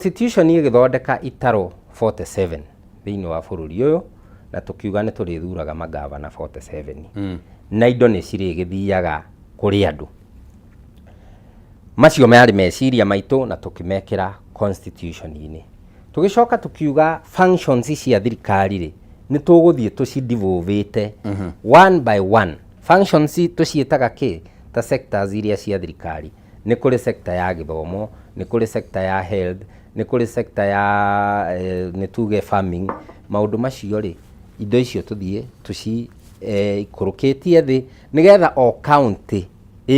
Constitution igithondeka itaro 47 thiini wa bururi uyu na tukiuga ni turithuraga magavana 47 na indo ni cirigithiaga kuri andu macio mari meciria maitu na tukimekira constitution-ini tugicoka tukiuga functions cia thirikari ri ni tuguthie tucidevolvete one by one. Functions tucietaga ki ta sectors iria cia thirikari ni kuri sector ya githomo, ni kuri sector ya health, ni kuri sector ya ni tuge farming. Maundu macio ri indo icio tuthie tuci ikurukitie thi nigetha o county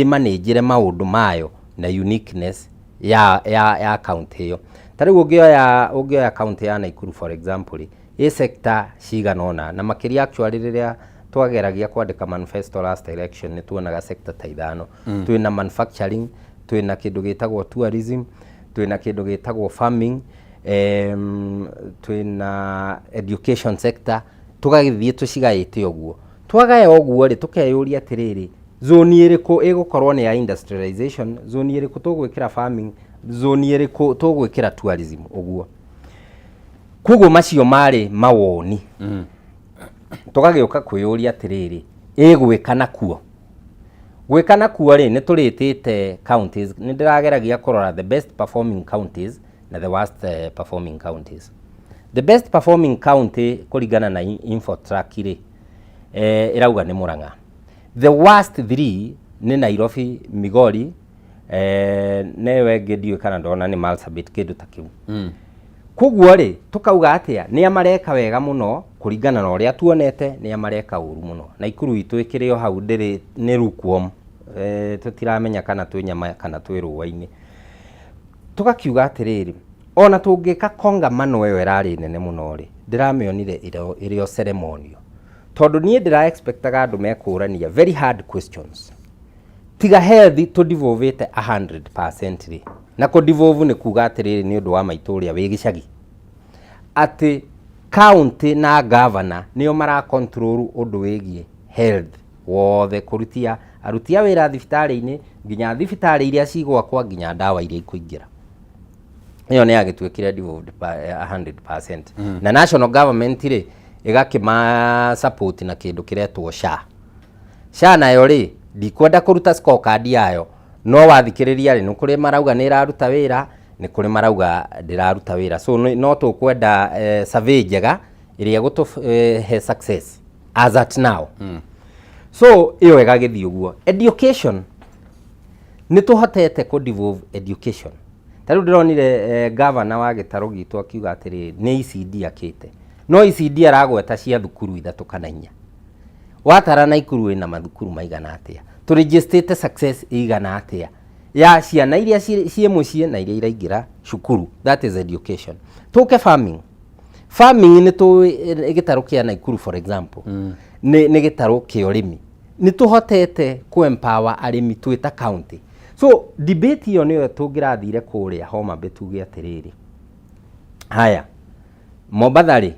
managere maundu mayo na uniqueness ya county yo. Tariu ungioya county ya Nakuru for example, sector ciganona na makiria actually riria twageragia kwandika manifesto last election ni tuonaga sector ta ithano. Twina manufacturing, twina kindu gitagwo tourism, twina kindu gitagwo farming, twina education sector, tugagithie tucigaite oguo. Twagaya oguo ri tukeyuria atiriri zone iriku igukorwo ni ya industrialization, zone iriku tugwikira farming, zone iriku tugwikira tourism oguo. Kugo macio mari mawoni tugagiuka kwiyuria atiriri igwikana kuo gwikana kuo ri ni turitite counties ni ndirageragia kurora the best performing counties na the worst performing counties. The best performing county kuringana na Infotrack ri irauga ni Murang'a. The worst 3 ni Nairobi, Migori, newe ngidio kana ndona ni Marsabit kindu ta kiu. Kuguo ri tukauga atia ni amareka wega muno kuringana na uria tuonete ni amareka uru muno. Nakuru itu ikirio hau ndiri ni lukewarm, tutiramenya kana twinyama kana twiruwa-ini. Tugakiuga atiriri ona tungika kongamano eyo irari nene muno ri ndiramionire irio ceremonial tondu nie ndira expectaga andu mekurania very hard questions. Tiga health to devolve 100% ri na ko devolve ni kuga atiriri ni undu wa maituria wi gicagi ati county na governor nio mara control undu wigie health wothe kurutia arutia wira thibitari-ini nginya thibitari iria cigwakwa nginya ndawa iria ikuingira iyo ni agitwikire devolved 100%. Na national government ri igakima support na kindu kiretwo SHA nayo ri ndikwenda kuruta scorecard yayo no wathikiriria ri nukuri marauga ni iraruta wira ni kuri marauga ndiraruta wira so no tukwenda survey njega iria gutu he success as at now. So iyo igagithii uguo. Education ni tuhotete ku devolve education. Tariu ndironire governor wa Gitaru gitu akiuga atiri ni ECD akite no ECD aragweta cia thukuru ithatu kana 4 watara na Ikuru ina mathukuru maigana atia to register success igana atia ya ciana iria cie mucie na iria iraingira cukuru. That is education. Tuke farming ni tu Gitaru kia Nakuru for example ni Gitaru kia urimi ni tuhotete ku empower arimi twita county. So debate iyo niyo tungirathire kuria Homa Bay tuge atiriri haya Mombatha ri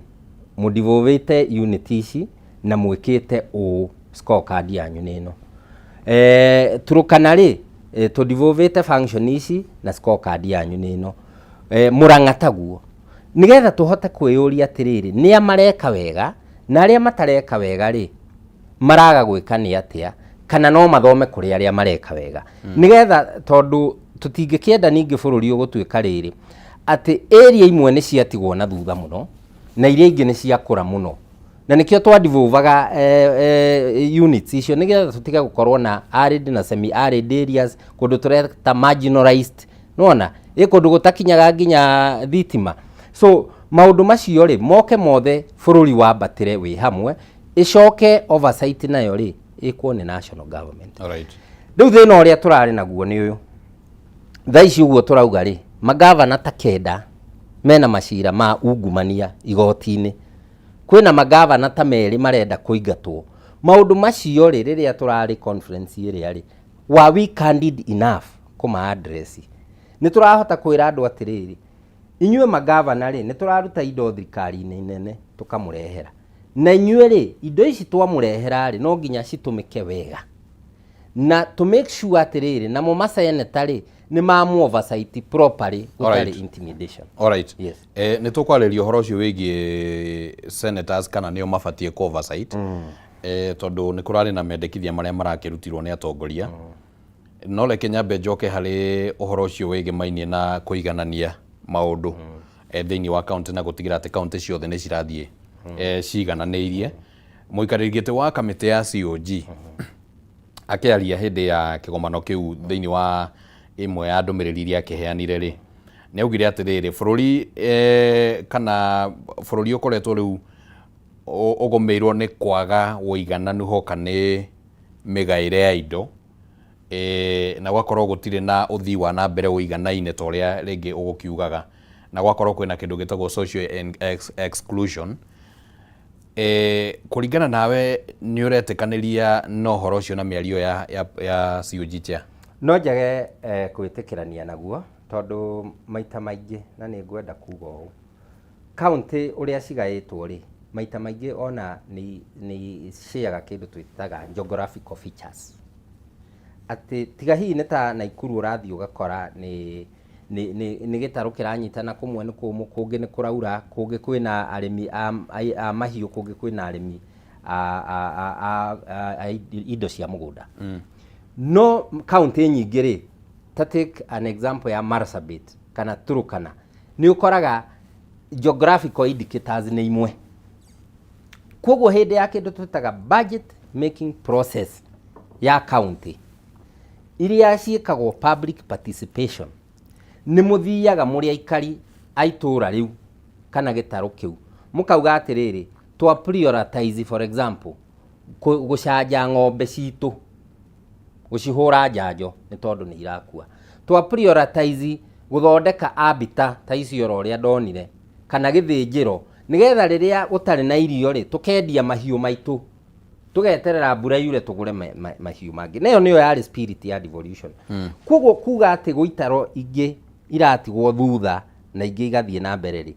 mudevolvete unit ici na mwikite o scorecard yanyu nino Turukana ri to devolvete function ici na scorecard yanyu nino Murang'a taguo nigetha tuhote kwiyuria atiriri ni amareka wega na aria matareka wega ri maraga gwikania atia kana no mathome kuri aria mareka wega nigetha tondu tutingikienda ningi bururi ugutwika riri ati area imwe ni ciatigwo na thutha muno na iria ingi ni ciakura muno na nikio twa devolvaga units icio nigetha tutige gukorwo na arid na semi arid areas kundu tureta marginalized nona kundu gutakinyaga nginya thitima. So maundu macio ri moke mothe bururi wa batire wi hamwe icoke oversight nayo ri ikwo ni national government. Alright. Riu thina uria turari naguo ni uyu thaici uguo turauga ri magavana ta kenda mena macira ma ungumania igoti-ini kwina magavana ta meri marenda kuingatwo maundu macio ri riria turari conference iria ri wa we candid enough kuma address ni turahota kwira andu atiriri inyue magavana ri ni turaruta indo thirikari-ini nene tukamurehera na inyue ri indo ici twamurehera ri no nginya citumike wega na to make sure atiriri na mo maseneta ri nĩ mamu oversight properly gũtarĩ intimidation. Alright. Yes. Nĩ tũkwarĩria ũhoro ũcio wĩgiĩ senators kana nĩo mabatiĩ ku oversight tondũ nĩ kũrarĩ na mendekithia marĩa marakĩrutirwo nĩ atongoria. No reke nyambe njoke harĩ ũhoro ũcio wĩgĩmainie na kũiganania maũndũ thĩinĩ wa kaunti na gũtigĩra atĩ kaunti ciothe nĩ cirathiĩ ciigananĩirie. Mũikarĩri gĩtĩ wa kamĩtĩ ya COG akĩaria hĩndĩ ya kĩgomano kĩu thĩinĩ wa ĩmwe ya ndũmĩrĩri iria akĩheanire rĩ, nĩ augire atĩrĩrĩ bũrũri kana bũrũri ũkoretwo rĩu ũgũmĩirwo nĩ kwaga ũigananu hoka nĩ mĩgaĩre ya indo na gwakorwo gũtirĩ na ũthii wa na mbere ũiganaine ta ũrĩa rĩngĩ ũgũkiugaga na gwakorwo kwĩna kĩndũ gĩtagwo social exclusion. Kũringana nawe nĩ ũretĩkanĩria na ũhoro ũcio na mĩario ya COG chair? No njage kwĩtĩkĩrania naguo tondũ maita maingĩ na nĩ ngwenda kuga ũũ, kaunti ũrĩa cigaĩtwo rĩ, maita maingĩ ona nĩ ciaga kĩndũ twĩtaga geographical features. Atĩ tiga hihi nĩ ta Naikuru ũrathiĩ ũgakora nĩ gĩtarũ kĩranyitana, kũmwe nĩ kũmũ, kũngĩ nĩ kũraura, kũngĩ kwĩna arĩmi a mahiũ, kũngĩ kwĩna arĩmi a indo cia mũgũnda. No kaunti nyingĩ rĩ, ta take an example ya Marsabit kana Turkana, nĩ ũkoraga geographical indicators nĩ imwe. Koguo hĩndĩ ya kĩndũ twĩtaga budget making process ya county iria ciĩkagwo public participation, nĩ mũthiaga mũrĩ aikari a itũra rĩu kana gĩtarũ kĩu mũkauga atĩrĩrĩ, twa prioritize for example gũcanja ng'ombe citũ, gũcihũra njanjo nĩ tondũ nĩ irakua, twa prioritize gũthondeka abita ta icio ũrĩa ndonire kana gĩthĩnjĩro, nĩgetha rĩrĩa gũtarĩ na irio rĩ tũkendia mahiũ maitũ, tũgeterera mbura yure tũgũre mahiũ mangĩ. Nayo nĩyo yarĩ spirit ya devolution. Koguo kuga atĩ gũitarwo ingĩ iratigwo thutha na ingĩ igathiĩ na mbere rĩ,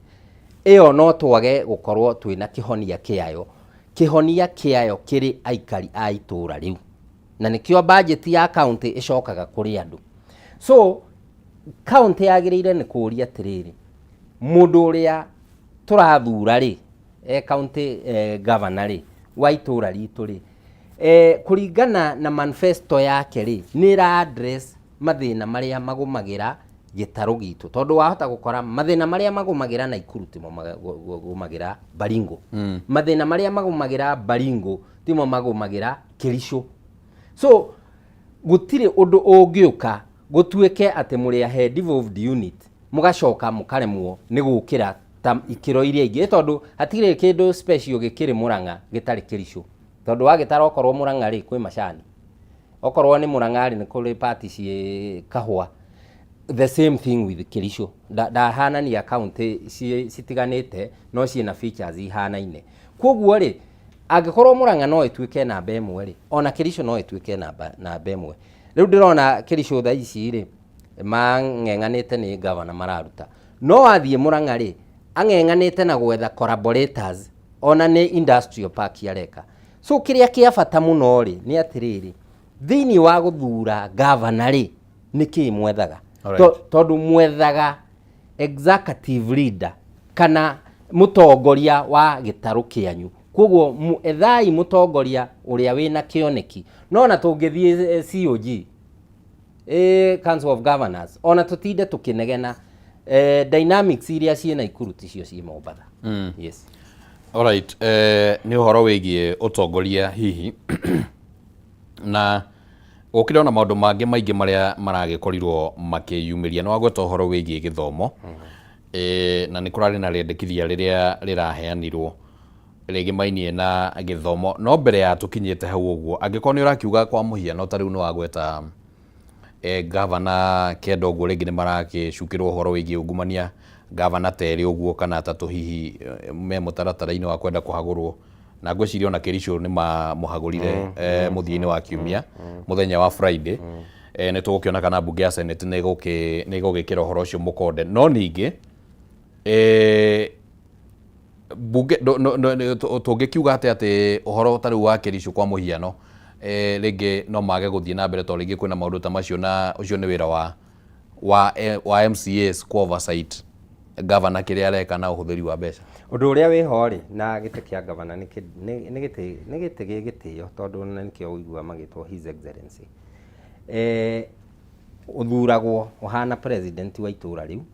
ĩyo no twage gũkorwo twĩna kĩhonia kĩayo. Kĩhonia kĩayo kĩrĩ aikari a itũra rĩu, na nĩkĩo budget ya county ĩcokaga kũrĩ andũ. So county yagĩrĩire nĩ kũria atĩrĩrĩ, mũndũ ũrĩa tũrathura rĩ, county governor rĩ wa itũra ritũ rĩ, kũringana na manifesto yake rĩ, nĩ ra address mathĩna marĩa magũmagĩra gĩtarũ gitũ, tondũ wahota gũkora mathĩna marĩa magũmagĩra Naikuru timo magũmagĩra Baringo, mathĩna marĩa magũmagĩra Baringo timo magũmagĩra Kericho. So gũtirĩ ũndũ ũngĩũka gũtuĩke atĩ mũrĩ a devolved unit mũgacoka mũkaremwo nĩ gũkĩra ta ikĩro iria ingĩ, tondũ hatirĩ kĩndũ special gĩkĩrĩ Murang'a gĩtarĩ Kericho, tondũ wagĩtara okorwo Murang'a rĩ kwĩ macani, okorwo nĩ Murang'a rĩ nĩ kũrĩ party ciĩ kahũa. The same thing with Kericho. Ndahanania county citiganĩte no ciĩna features ihanaine. Koguo rĩ, angĩkorwo Murang'a no ĩtuĩke namba ĩmwe rĩ, ona Kericho no ĩtuĩke namba ĩmwe. Rĩu ndĩrona Kericho thaa ici rĩ mang'eng'anĩte nĩ governor mararuta, no wathiĩ Murang'a rĩ ang'eng'anĩte na gwetha collaborators ona nĩ industrial park areka. So kĩrĩa kĩa bata mũno rĩ nĩ atĩrĩrĩ, thĩinĩ wa gũthura governor rĩ nĩkĩ mwethaga? Tondũ mwethaga executive leader kana mũtongoria wa gĩtarũ kĩanyu. Koguo ethai mũtongoria ũrĩa wĩna kĩoneki. No na tũngĩthiĩ COG, Council of Governors, ona tũtinde tũkĩnegena, dynamics iria ciĩ Naikuru ticio ciĩ Mombatha. Yes. Alright, nĩ ũhoro wĩgiĩ ũtongoria hihi na gũkĩrĩ ona maũndũ mangĩ maingĩ marĩa maragĩkorirwo makĩyumĩria. Nĩ wagweta ũhoro wĩgiĩ gĩthomo, na nĩ kũrarĩ na rĩendekithia rĩrĩa rĩraheanirwo rĩgĩmainie na gĩthomo. No mbere ya tũkinyĩte hau ũguo, angĩkorwo nĩ ũrakiuga kwa mũhiano ta rĩu nĩ wagweta gavana kenda ũguo rĩngĩ nĩ marakĩcukĩrwo ũhoro wĩgiĩ ungumania, gavana terĩ ũguo kana atatũ hihi me mũtaratara-inĩ wa kwenda kũhagũrwo, na ngwĩciria ona Kericho nĩ mamũhagũrire mũthia-inĩ wa kiumia mũthenya wa Friday. Nĩ tũgũkĩona kana mbunge ya Senate nĩ ĩgũgĩkĩra ũhoro ũcio mũkonde. No ningĩ mbunge tũngĩkiuga atĩ ũhoro ũtarĩ wa Kericho kwa mũhiano rĩngĩ no mage gũthiĩ na mbere tondũ rĩngĩ kwĩna maũndũ ta macio, na ũcio nĩ wĩra wa wa MCAs kwa oversight governor kiria areka na uhuthiri wa mbeca. Undu uria wiho ri na gite kia governor ni gite gitio tondu nikio uigua magitwo his excellency uthuragwo uhana president wa itura riu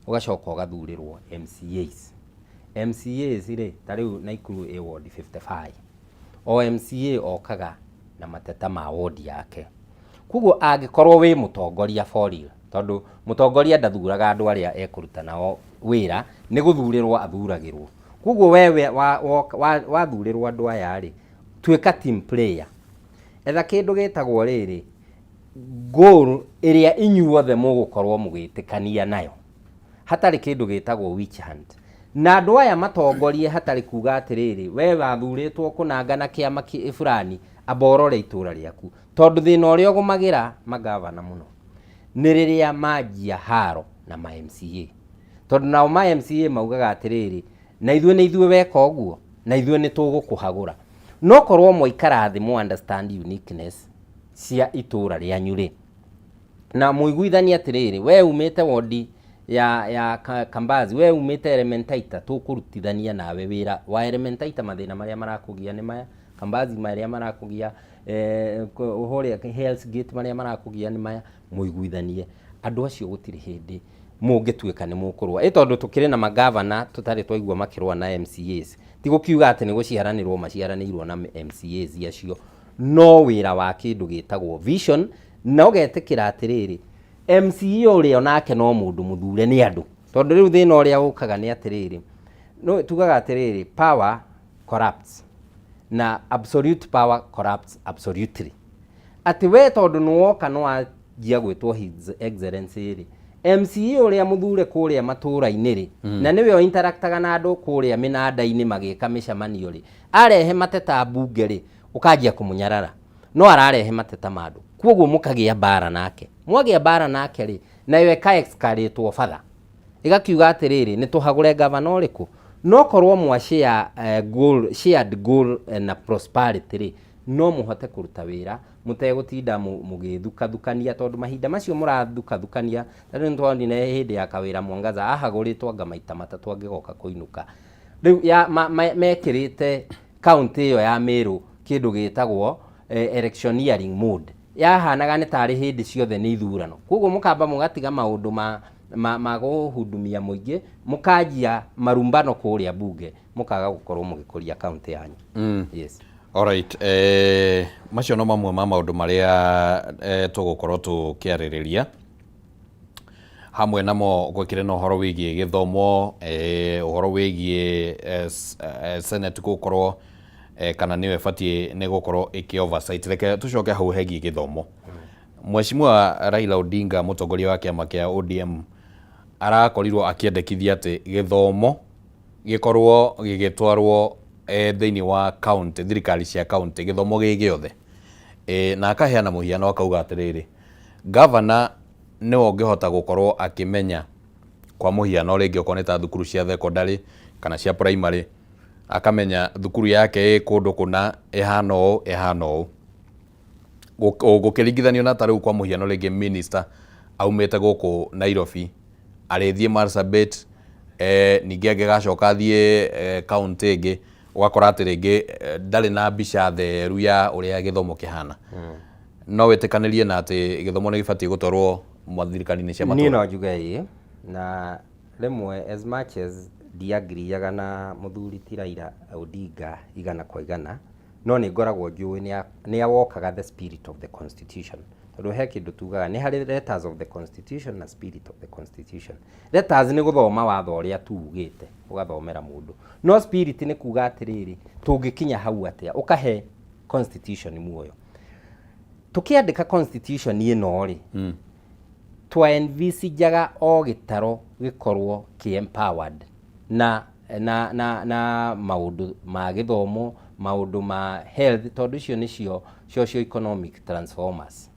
ugacoka ugathurirwo MCAs ri tariu Naikuru a ward 55 o MCA okaga na mateta ma ward yake. Kuguo angikorwo wi mutongoria for real tondu mutongoria ndathuraga andu aria ekuruta nao wira ni guthurirwo athuragirwo. Kuguo wewe wathurirwo andu aya ri tuika team player etha kindu gitagwo riri goal iria inyuothe mugukorwo mugitikania nayo hatari kindu gitagwo witch hunt na andu aya matongorie hatari kuga atiriri we wathuritwo kunangana kiama fulani aborore itura riaku tondu thina uria ugumagira magavana muno ni riria majia haro na ma MCA tondu nao ma MCA maugaga atiriri na ithuĩ weka ũguo na ithuĩ nĩ tũgũkũhagũra no korwo mwaikara thĩ mu understand uniqueness cia itura rĩanyu rĩ na muiguithania atiriri we umite wodi ya Kambazi we umite Elementaita tũkũrutithania nawe wĩra wa Elementaita mathĩna marĩa marakugia nĩ maya Kambazi marĩa marakugia uhoria Hell's Gate marĩa marakugia nĩ maya muiguithanie andu acio gũtirĩ hĩndĩ mungituika ni mukurwa tondu tukiri na magavana tutari twaigua makirwa na MCAs ti gukiuga ati ni guciaranirwo maciaranirwo na MCAs acio no wira wa kindu gitagwo vision na ugetikira atiriri MCA uria onake no mundu muthure ni andu tondu riu thina uria ukaga ni atiriri no tugaga atiriri power corrupts na absolute power corrupts absolutely ati we tondu nuoka no ajia gwitwo his excellency ri MCA uria muthure kuria matura-ini ri na niwe o interactaga na andu kuria minanda-ini magika micamanio ri arehe mateta bunge ri ukajia kumunyarara no ararehe mateta mandu kuoguo mukagia bara nake mwagia bara nake ri na iwe ka escalate ofadha igakiuga atiriri ni tuhagure governor uriku no korwo mwa shared goal na prosperity ri no muhote kuruta wira mutegutinda mugithukania tondu mahinda macio murathukathukania tari ntwandine hindi ya kawira Mwangaza ahaguritwo anga maita matatu angigoka kuinuka riu ya mekirite county iyo ya Meru kindu gitagwo electioneering mode yahanaga ni tari hindi ciothe ni ithurano koguo mukamba mugatiga maundu ma guhudumia muingi mukajia marumbano kuria bunge mukaga gukorwo mugikuria county yanyu. Yes. Alright, macio no mamwe ma maundu maria tugukorwo tukiaririria hamwe namo gwikire na uhoro wigie githomo uhoro wigie senate gukorwo kana niwe batie ni gukorwo iki oversight reke tucoke hau hegie githomo. Mheshimiwa Raila Odinga mutongoria wa kiama kia ODM arakorirwo akiendekithia ati githomo gikorwo gigitwarwo thiini wa county thirikari cia county githomo gigiothe na akaheana muhiano akauga atiriri governor ni ongehota gukorwo akimenya kwa muhiano ringi ukoneta thukuru cia secondary kana cia primary akamenya thukuru yake kundu kuna ihana uu gukiringithanio na tariu kwa muhiano ringi minister aumete guku Nairobi arithie Marsabit ningi angigacoka thie county ingi ugakora ati ringi ndari na mbica theru ya uria githomo kihana no wetikanirie na ati githomo ni gibatie gutwarwo mathirikari-ini cia matura. Ni no njuge na rimwe as much as diagreeaga na muthuri ti Raila Odinga igana kwa igana no ni ngoragwo njui ni awokaga the spirit of the constitution tondu he kindu tugaga ni hari letters of the constitution na spirit of the constitution. Letters ni guthoma watho uria tuugite ugathomera mundu no spirit ni kuga atiriri tungikinya hau atia ukahe constitution muoyo tukiandika constitution ino ri twa envisageaga o gitaro gikorwo ki empowered na maundu ma githomo maundu ma health tondu cio nicio socio-economic transformers.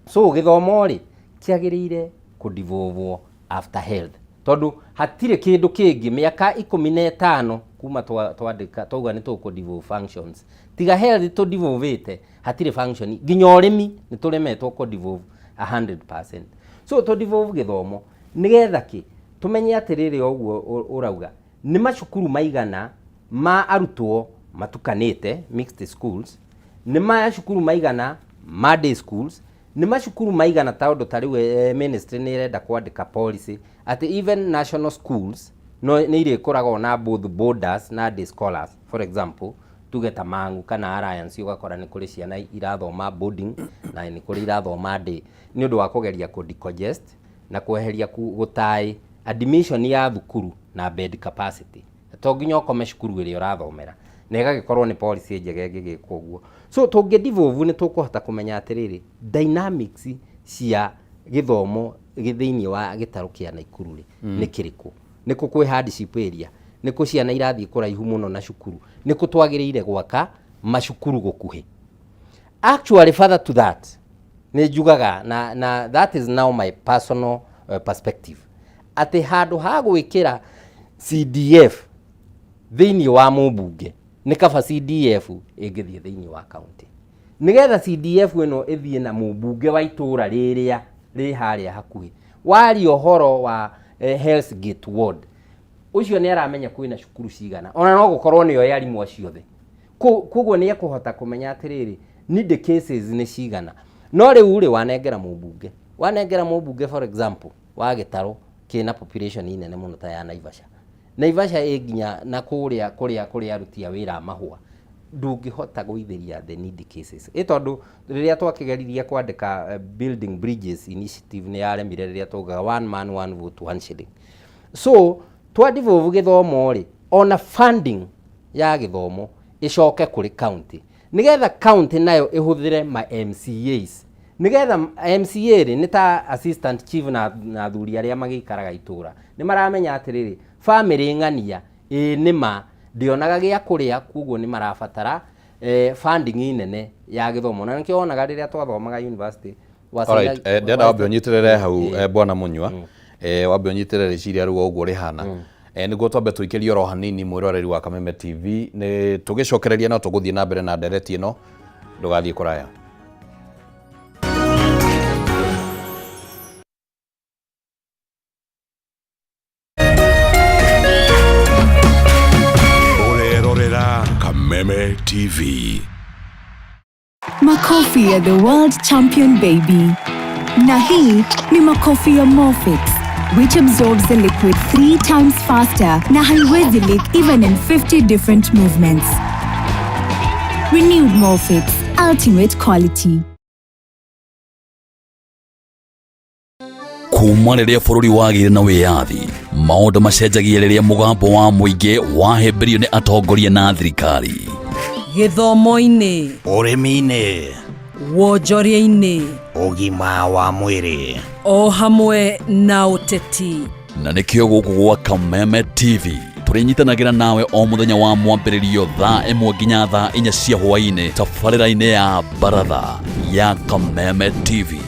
So githomo ri kiagirire kudevolve after health tondu hatire kindu kingi miaka 15 kuma twandika twauga ni tukudevolve functions tiga health to devolvete hatire function nginya urimi ni turemetwo ku devolve 100%. so to devolve githomo nigetha ki tumenye atiriri oguo urauga ni macukuru maigana ma arutwo matukanite mixed schools, ni macukuru maigana ma day schools, ni macukuru maigana taundu tariwe ministry ni irenda kwandika policy ati even national schools no ni ire korago na both boarders na day scholars. For example, tugeta Mangu kana Alliance ugakora ni kuri ciana irathoma boarding na ni kuri irathoma day, ni undu wa kugeria ku decongest na kweheria gutai admission ya thukuru na bed capacity. To nginya ukome cukuru iri urathomera na igagikorwo ni policy njega igigikwo guo. So tungi devolve ni tukuhota kumenya atiriri dynamics cia githomo githiini wa gitaru kia Naikuru ni kiriku, niku kwi hardship area, niku ciana irathii kuraihu muno na cukuru, niku twagiriire gwaka macukuru gukuhi. Actually further to that ni njugaga na that is now my personal perspective ati handu ha gwikira CDF thiini wa mubunge ni kaba CDF ingithie thiini wa county nigetha CDF ino ithie na mubunge wa itura riria ri haria hakuhi wari ohoro wa Hell's Gate ward ucio ni aramenya kwina cukuru cigana ona no gukorwo niyo yari mwa ciothe kuguo ni ekuhota kumenya atiriri need cases ni cigana no riu ri wanengera mubunge for example wa gitaro kina population inene muno ta ya Naivasha eginya na kuria aruti a wira mahua ndungihota guitheria the need cases itondu riria twakigeririe kwandika building bridges initiative ni yaremire riria tugaga one man one vote one shilling. So twa devolve githomo ri ona funding ya githomo icoke kuri county nigetha county nayo ihuthire ma MCAs nigetha MCA ri ni ta assistant chief na thuri aria magikaraga itura ni maramenya atiriri family ngania nima ndionaga gia kuria kuguo ni marabatara funding inene ya githomo na nikio onaga riria twathomaga university alright ndenda wambe unyitirere hau bwana Munywa wambe unyitirere ciria ruo uguo rihana niguo twambe tuikirie oro hanini mwiroreri wa Kameme TV ni tugicokereria no tuguthie na mbere na ndereti ino ndugathie kuraya. Kameme TV. Makofi ya the world champion baby. Na hii ni makofi ya Morphix, which absorbs the liquid 3 times faster na haiwezi leak even in 50 different movements. Renewed Morphix, ultimate quality. Kuma riria bururi wagire na wiyathi maundu macenjagia riria mugambo wa muingi wahemberio ni atongoria na thirikari githomo-ini, urimi-ini, wonjoria-ini, ugima wa mwiri, o hamwe na uteti. Na nikio guku gwa Kameme TV turinyitanagira nawe o muthenya wa mwambiririo thaa 1 nginya thaa 4 cia hwaini tabarĩra-inĩ ya Baratha ya Kameme TV.